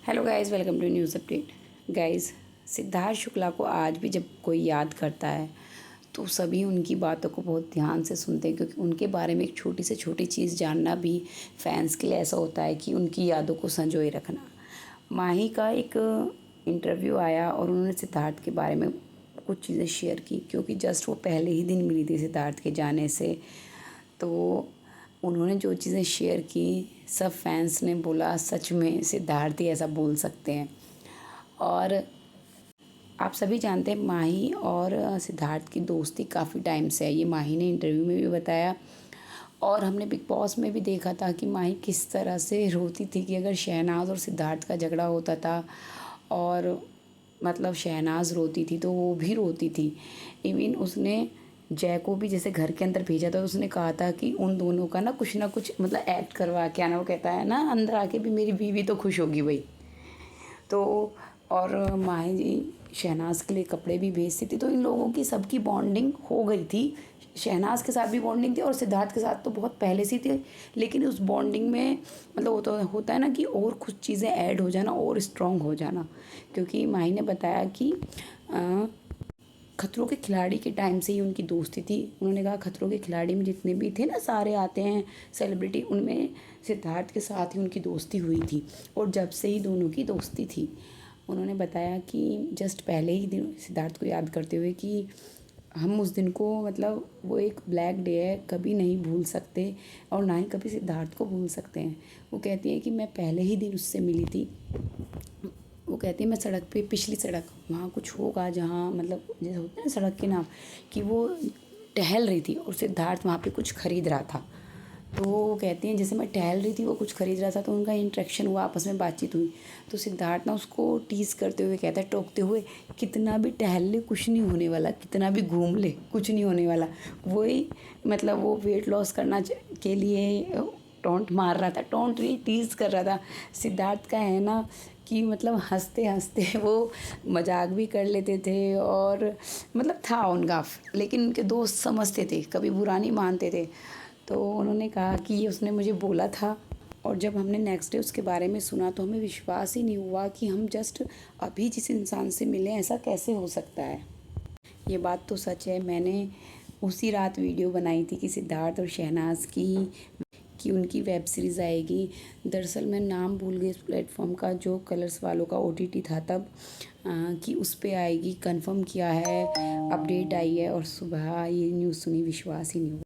Hello guys, welcome to news update. Guys, Siddharth Shukla को आज भी जब कोई याद करता है तो सभी उनकी बातों को बहुत ध्यान से सुनते हैं, क्योंकि उनके बारे में एक छोटी से छोटी चीज़ जानना भी फैंस के लिए ऐसा होता है कि उनकी यादों को संजोए रखना। माही का एक इंटरव्यू आया और उन्होंने सिद्धार्थ के बारे में कुछ चीज़ें शेयर की, क्योंकि जस्ट वो पहले ही दिन मिली थी सिद्धार्थ के जाने से। तो उन्होंने जो चीज़ें शेयर की, सब फैंस ने बोला सच में सिद्धार्थ ही ऐसा बोल सकते हैं। और आप सभी जानते हैं माही और सिद्धार्थ की दोस्ती काफ़ी टाइम से है, ये माही ने इंटरव्यू में भी बताया। और हमने बिग बॉस में भी देखा था कि माही किस तरह से रोती थी कि अगर शहनाज और सिद्धार्थ का झगड़ा होता था और मतलब शहनाज रोती थी तो वो भी रोती थी। इवन उसने जय को भी जैसे घर के अंदर भेजा था, तो उसने कहा था कि उन दोनों का ना कुछ मतलब एक्ट करवा के आना। वो कहता है ना, अंदर आके भी मेरी बीवी तो खुश होगी भाई। तो और माही जी शहनाज के लिए कपड़े भी भेजती थी, तो इन लोगों की सबकी बॉन्डिंग हो गई थी। शहनाज के साथ भी बॉन्डिंग थी और सिद्धार्थ के साथ तो बहुत पहले से थी, लेकिन उस बॉन्डिंग में मतलब वो तो होता है ना कि और कुछ चीज़ें ऐड हो जाना और स्ट्रॉन्ग हो जाना। क्योंकि माही ने बताया कि खतरों के खिलाड़ी के टाइम से ही उनकी दोस्ती थी। उन्होंने कहा खतरों के खिलाड़ी में जितने भी थे ना, सारे आते हैं सेलिब्रिटी, उनमें सिद्धार्थ के साथ ही उनकी दोस्ती हुई थी और जब से ही दोनों की दोस्ती थी। उन्होंने बताया कि जस्ट पहले ही दिन सिद्धार्थ को याद करते हुए कि हम उस दिन को मतलब वो एक ब्लैक डे है, कभी नहीं भूल सकते और ना ही कभी सिद्धार्थ को भूल सकते हैं। वो कहती है कि मैं पहले ही दिन उससे मिली थी। वो कहती है मैं सड़क पे, पिछली सड़क वहाँ कुछ होगा जहाँ मतलब जैसे होता है ना सड़क के नाम, कि वो टहल रही थी और सिद्धार्थ वहाँ पे कुछ खरीद रहा था। तो वो कहती हैं जैसे मैं टहल रही थी, वो कुछ खरीद रहा था, तो उनका इंटरेक्शन हुआ, आपस में बातचीत हुई। तो सिद्धार्थ ना उसको टीज़ करते हुए कहता है, टोकते हुए, कितना भी टहल ले कुछ नहीं होने वाला, कितना भी घूम ले कुछ नहीं होने वाला। वही मतलब वो वेट लॉस के लिए टोंट मार रहा था, टोंट नहीं टीज़ कर रहा था। सिद्धार्थ का है ना कि मतलब हंसते हंसते वो मजाक भी कर लेते थे और मतलब था उनका, लेकिन उनके दोस्त समझते थे, कभी बुरा नहीं मानते थे। तो उन्होंने कहा कि ये उसने मुझे बोला था और जब हमने नेक्स्ट डे उसके बारे में सुना तो हमें विश्वास ही नहीं हुआ कि हम जस्ट अभी जिस इंसान से मिले ऐसा कैसे हो सकता है। ये बात तो सच है। मैंने उसी रात वीडियो बनाई थी कि सिद्धार्थ और शहनाज की कि उनकी वेब सीरीज़ आएगी। दरअसल मैं नाम भूल गई इस प्लेटफॉर्म का, जो कलर्स वालों का ओटीटी था तब, कि उस पे आएगी, कंफर्म किया है, अपडेट आई है और सुबह ये न्यूज़ सुनी, विश्वास ही नहीं हुआ।